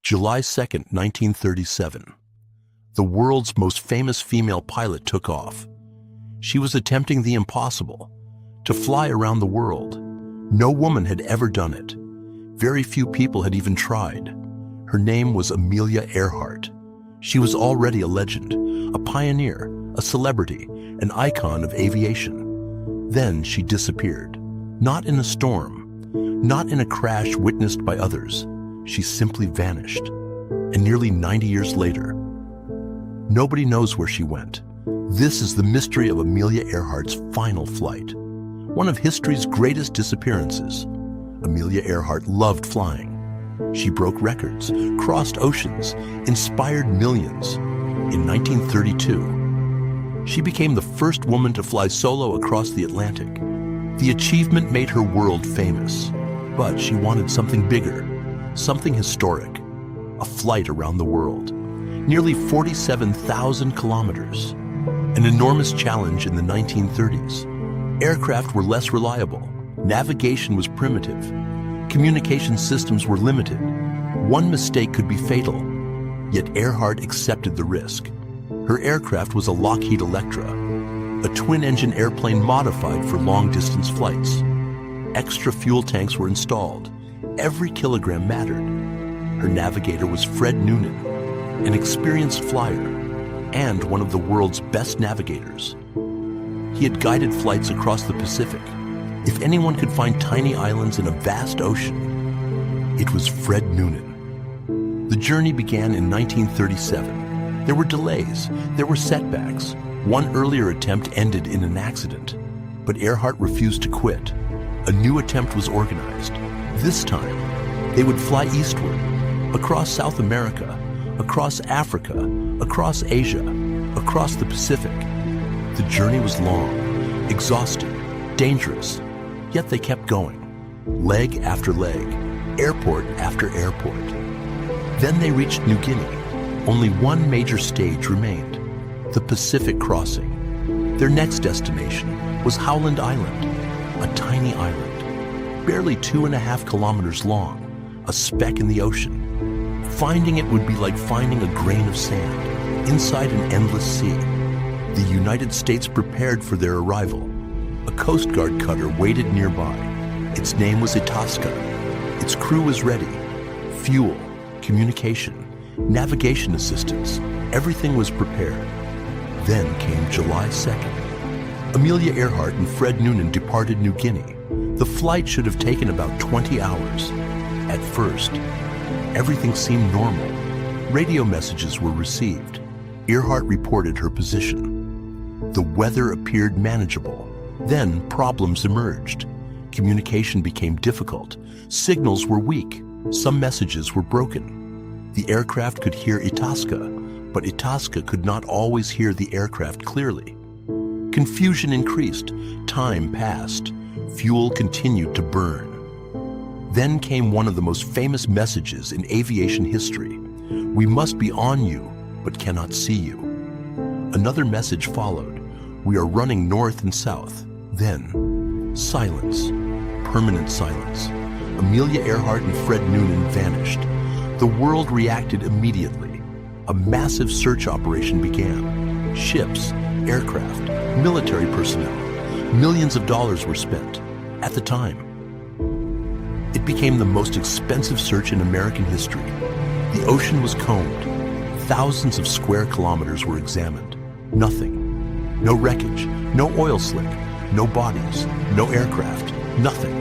July 2nd, 1937. The world's most famous female pilot took off. She was attempting the impossible, to fly around the world. No woman had ever done it. Very few people had even tried. Her name was Amelia Earhart. She was already a legend, a pioneer, a celebrity, an icon of aviation. Then she disappeared. Not in a storm, not in a crash witnessed by others. She simply vanished. And nearly 90 years later, nobody knows where she went. This is the mystery of Amelia Earhart's final flight. One of history's greatest disappearances. Amelia Earhart loved flying. She broke records, crossed oceans, inspired millions. In 1932, she became the first woman to fly solo across the Atlantic. The achievement made her world famous. But she wanted something bigger, something historic, a flight around the world. Nearly 47,000 kilometers. An enormous challenge in the 1930s. Aircraft were less reliable. Navigation was primitive. Communication systems were limited. One mistake could be fatal. Yet Earhart accepted the risk. Her aircraft was a Lockheed Electra, a twin-engine airplane modified for long-distance flights. Extra fuel tanks were installed. Every kilogram mattered. Her navigator was Fred Noonan, an experienced flyer and one of the world's best navigators. He had guided flights across the Pacific. If anyone could find tiny islands in a vast ocean, it was Fred Noonan. The journey began in 1937. There were delays, there were setbacks. One earlier attempt ended in an accident, but Earhart refused to quit. A new attempt was organized. This time, they would fly eastward, across South America, across Africa, across Asia, across the Pacific. The journey was long, exhausting, dangerous, yet they kept going, leg after leg, airport after airport. Then they reached New Guinea. Only one major stage remained, the Pacific crossing. Their next destination was Howland Island, a tiny island, barely 2.5 kilometers long, a speck in the ocean. Finding it would be like finding a grain of sand inside an endless sea. The United States prepared for their arrival. A Coast Guard cutter waited nearby. Its name was Itasca. Its crew was ready. Fuel, communication, navigation assistance, everything was prepared. Then came July 2nd. Amelia Earhart and Fred Noonan departed New Guinea. The flight should have taken about 20 hours. At first, everything seemed normal. Radio messages were received. Earhart reported her position. The weather appeared manageable. Then problems emerged. Communication became difficult. Signals were weak. Some messages were broken. The aircraft could hear Itasca, but Itasca could not always hear the aircraft clearly. Confusion increased. Time passed. Fuel continued to burn. Then came one of the most famous messages in aviation history. We must be on you, but cannot see you. Another message followed. We are running north and south. Then, silence. Permanent silence. Amelia Earhart and Fred Noonan vanished. The world reacted immediately. A massive search operation began. Ships, aircraft, military personnel. Millions of dollars were spent. At the time, it became the most expensive search in American history. The ocean was combed. Thousands of square kilometers were examined. Nothing. No wreckage, no oil slick, no bodies, no aircraft, nothing.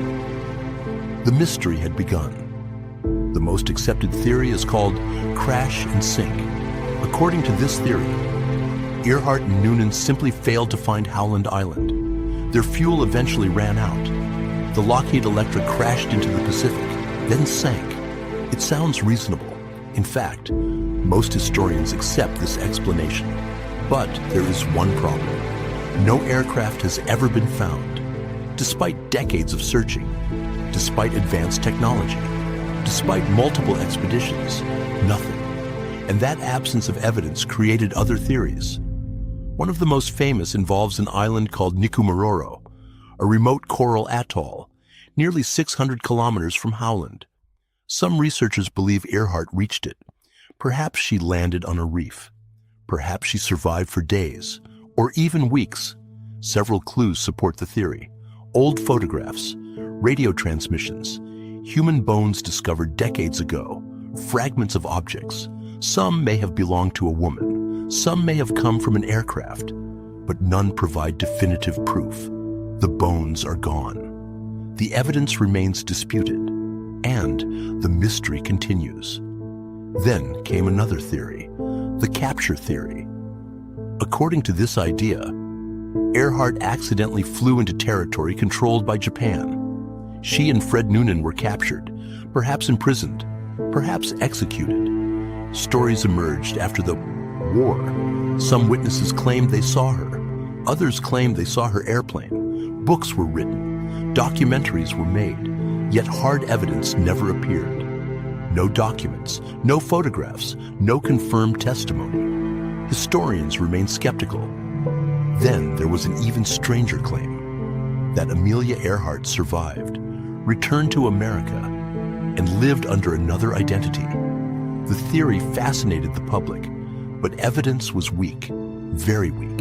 The mystery had begun. The most accepted theory is called crash and sink. According to this theory, Earhart and Noonan simply failed to find Howland Island. Their fuel eventually ran out. The Lockheed Electra crashed into the Pacific, then sank. It sounds reasonable. In fact, most historians accept this explanation. But there is one problem. No aircraft has ever been found. Despite decades of searching, despite advanced technology, despite multiple expeditions, nothing. And that absence of evidence created other theories. One of the most famous involves an island called Nikumaroro, a remote coral atoll, nearly 600 kilometers from Howland. Some researchers believe Earhart reached it. Perhaps she landed on a reef. Perhaps she survived for days, or even weeks. Several clues support the theory. Old photographs, radio transmissions, human bones discovered decades ago, fragments of objects. Some may have belonged to a woman. Some may have come from an aircraft, but none provide definitive proof. The bones are gone. The evidence remains disputed, and the mystery continues. Then came another theory, the capture theory. According to this idea, Earhart accidentally flew into territory controlled by Japan. She and Fred Noonan were captured, perhaps imprisoned, perhaps executed. Stories emerged after the war. Some witnesses claimed they saw her. Others claimed they saw her airplane. Books were written. Documentaries were made. Yet hard evidence never appeared. No documents, no photographs, no confirmed testimony. Historians remain skeptical. Then there was an even stranger claim, that Amelia Earhart survived, returned to America, and lived under another identity. The theory fascinated the public, but evidence was weak, very weak.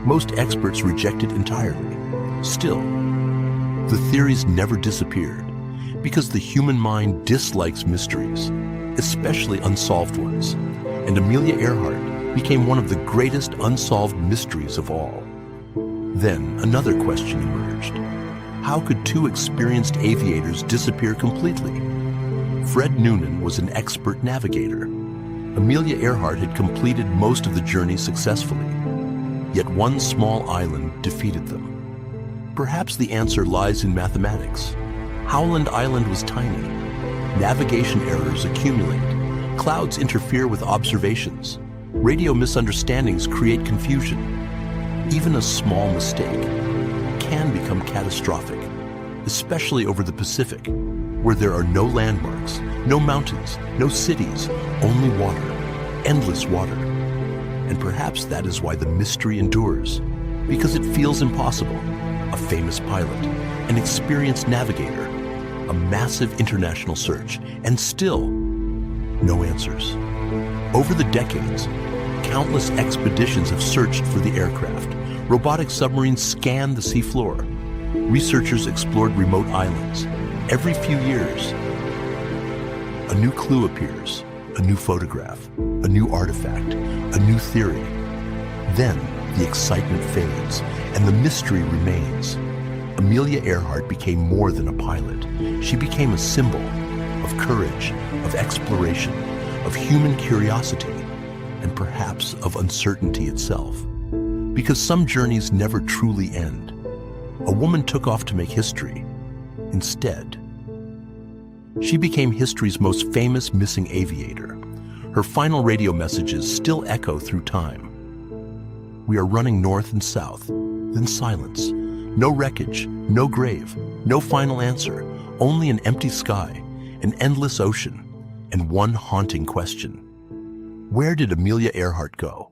Most experts reject it entirely. Still, the theories never disappeared, because the human mind dislikes mysteries, especially unsolved ones, and Amelia Earhart became one of the greatest unsolved mysteries of all. Then another question emerged. How could two experienced aviators disappear completely? Fred Noonan was an expert navigator. Amelia Earhart had completed most of the journey successfully, yet one small island defeated them. Perhaps the answer lies in mathematics. Howland Island was tiny. Navigation errors accumulate. Clouds interfere with observations. Radio misunderstandings create confusion. Even a small mistake can become catastrophic, especially over the Pacific, where there are no landmarks, no mountains, no cities, only water, endless water. And perhaps that is why the mystery endures, because it feels impossible. A famous pilot, an experienced navigator, a massive international search, and still no answers. Over the decades, countless expeditions have searched for the aircraft. Robotic submarines scanned the seafloor. Researchers explored remote islands. Every few years, a new clue appears, a new photograph, a new artifact, a new theory. Then the excitement fades, and the mystery remains. Amelia Earhart became more than a pilot. She became a symbol of courage, of exploration, of human curiosity, and perhaps of uncertainty itself. Because some journeys never truly end. A woman took off to make history. Instead, she became history's most famous missing aviator. Her final radio messages still echo through time. We are running north and south, then silence. No wreckage, no grave, no final answer, only an empty sky, an endless ocean, and one haunting question. Where did Amelia Earhart go?